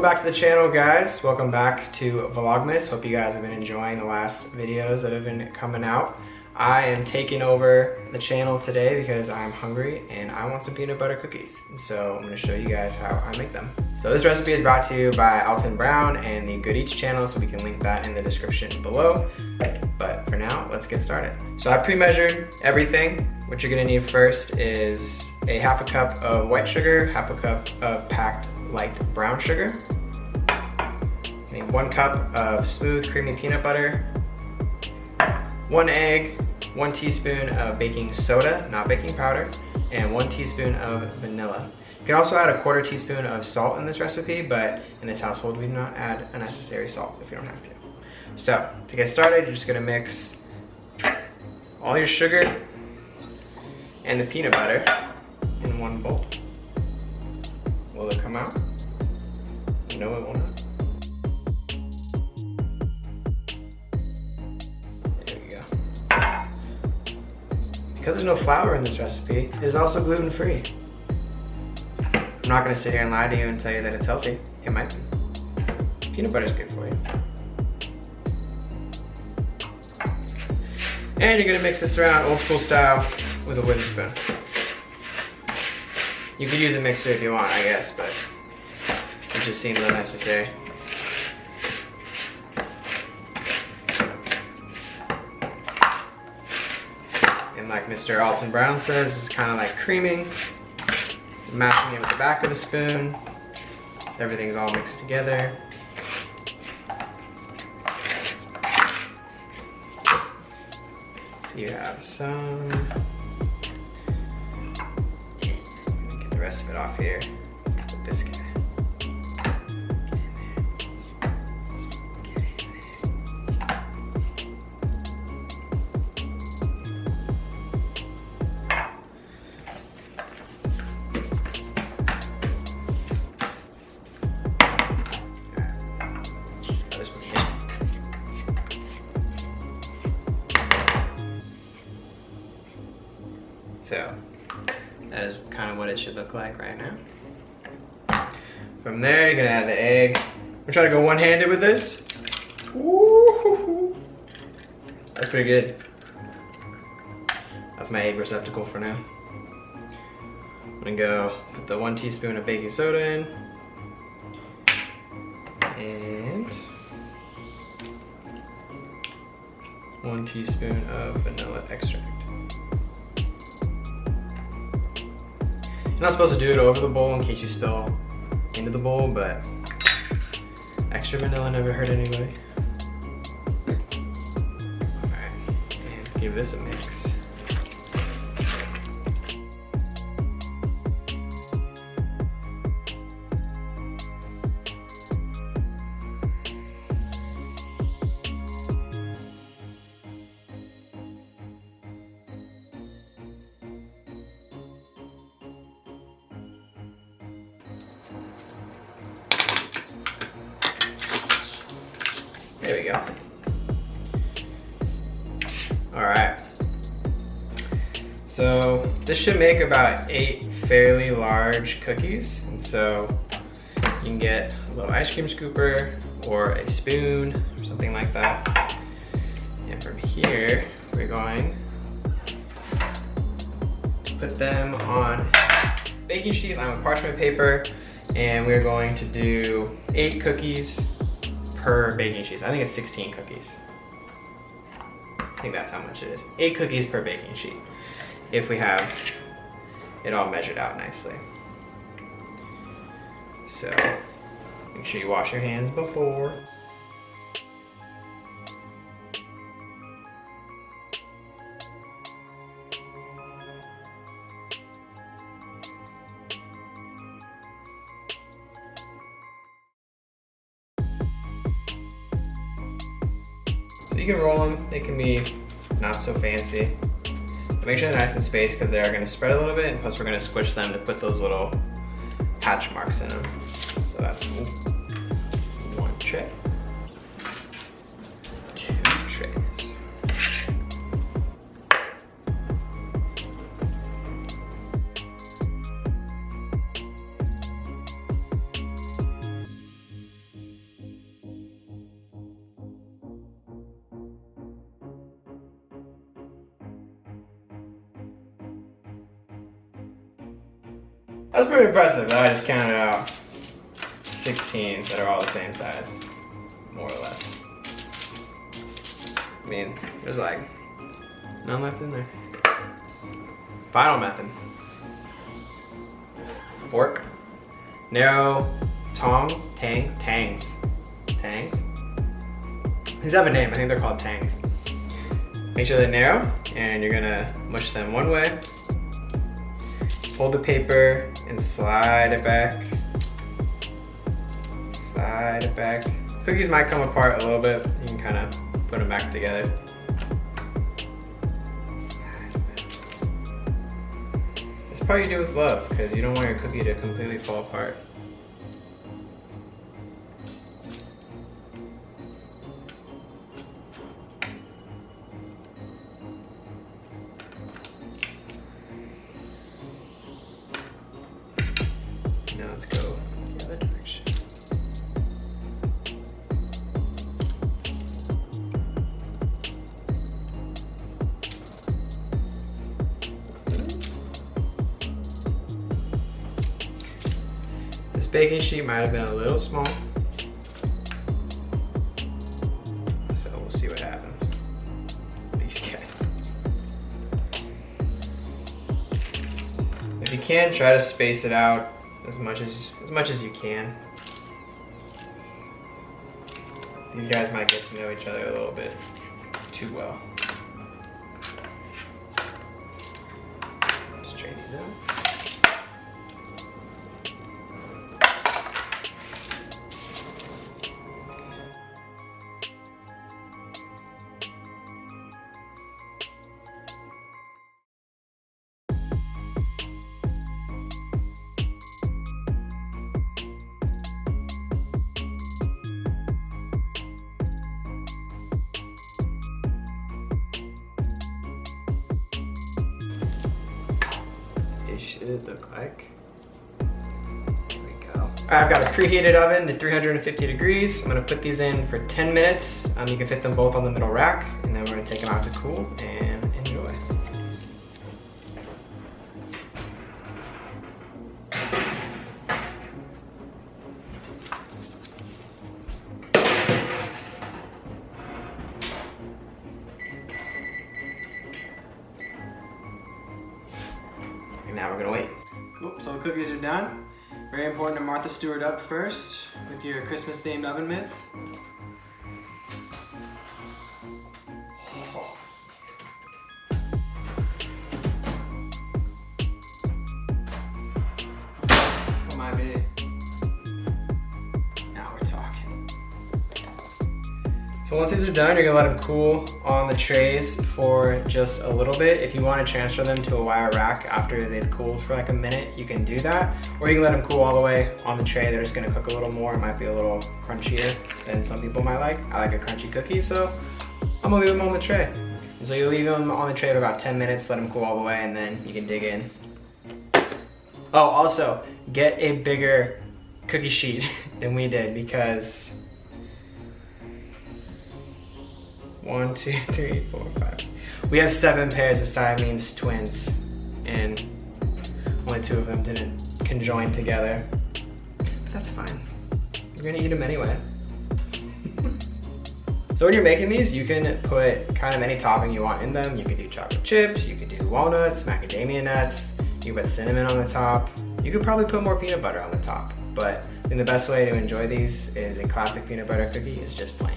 back to the channel, guys. Welcome back to Vlogmas. Hope you guys have been enjoying the last videos that have been coming out. I am taking over the channel today because I'm hungry and I want some peanut butter cookies. So I'm going to show you guys how I make them. So this recipe is brought to you by Alton and the Good Eats channel, so we can link that in the description below. But for now, let's get started. So I pre-measured everything. What you're going to need first is a half a cup of white sugar, half a cup of packed light brown sugar. You need 1 cup of smooth creamy peanut butter, 1 egg, 1 teaspoon of baking soda, not baking powder, and 1 teaspoon of vanilla. You can also add a 1/4 teaspoon of salt in this recipe, but in this household we do not add unnecessary salt if you don't have to. So to get started, you're just going to mix all your sugar and the peanut butter in one bowl. Will it come out? No, it will not. There we go. Because there's no flour in this recipe, it is also gluten-free. I'm not going to sit here and lie to you and tell you that it's healthy. It might be. Peanut butter is good for you. And you're going to mix this around old school style with a wooden spoon. You could use a mixer if you want, I guess, but it just seems unnecessary. And like Mr. Alton Brown says, it's kind of like creaming, mashing it with the back of the spoon, so everything's all mixed together. So you have some. Get the rest of it off here with this guy. So that is kind of what it should look like right now. From there, you're gonna add the egg. I'm gonna try to go one-handed with this. Ooh, that's pretty good. That's my egg receptacle for now. I'm gonna go put the 1 teaspoon of baking soda in. And 1 teaspoon of vanilla extract. You're not supposed to do it over the bowl in case you spill into the bowl, but extra vanilla never hurt anybody. Alright, and give this a mix. There we go. All right. So this should make about 8 fairly large cookies. And so you can get a little ice cream scooper or a spoon or something like that. And from here, we're going to put them on baking sheet lined with parchment paper. And we're going to do 8 cookies per baking sheet. I think it's 16 cookies. I think that's how much it is. 8 cookies per baking sheet, if we have it all measured out nicely. So make sure you wash your hands before. So you can roll them, they can be not so fancy. But make sure they're nice and spaced because they are going to spread a little bit, and plus we're going to squish them to put those little patch marks in them. So that's 1 tray, 2 trays. That's pretty impressive that I just counted out 16 that are all the same size, more or less. I mean, there's like none left in there. Final method. Fork, narrow tangs. These have a name, I think they're called tangs. Make sure they're narrow, and you're gonna mush them one way. Fold the paper and slide it back. Slide it back. Cookies might come apart a little bit. You can kind of put them back together. This part you do with love, because you don't want your cookie to completely fall apart. Now let's go the other direction. This baking sheet might have been a little small, so we'll see what happens. These guys. If you can, try to space it out as much as you can. These guys might get to know each other a little bit too well. Straighten these out. Should it look like? Here we go. All right, I've got a preheated oven to 350 degrees. I'm gonna put these in for 10 minutes. You can fit them both on the middle rack, and then we're gonna take them out to cool and enjoy. Now we're gonna wait. Cool, so the cookies are done. Very important to Martha Stewart up first with your Christmas themed oven mitts. Oh. What might be? Now we're talking. So once these are done, you're gonna let them cool on the trays for just a little bit. If you want to transfer them to a wire rack after they've cooled for like a minute, you can do that. Or you can let them cool all the way on the tray. They're just gonna cook a little more. It might be a little crunchier than some people might like. I like a crunchy cookie, so I'm gonna leave them on the tray. And so you leave them on the tray for about 10 minutes, let them cool all the way, and then you can dig in. Oh, also, get a bigger cookie sheet than we did, because 1, 2, 3, 4, 5. We have 7 pairs of Siamese twins, and only 2 of them didn't conjoin together. But that's fine. We're gonna eat them anyway. So when you're making these, you can put kind of any topping you want in them. You could do chocolate chips, you could do walnuts, macadamia nuts, you could put cinnamon on the top. You could probably put more peanut butter on the top. But I think the best way to enjoy these is a classic peanut butter cookie is just plain.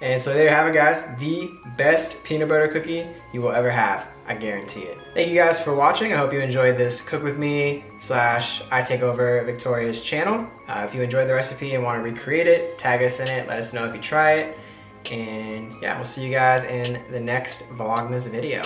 And so there you have it, guys. The best peanut butter cookie you will ever have. I guarantee it. Thank you guys for watching. I hope you enjoyed this Cook With Me / I Take Over Victoria's channel. If you enjoyed the recipe and want to recreate it, tag us in it. Let us know if you try it. And yeah, we'll see you guys in the next Vlogmas video.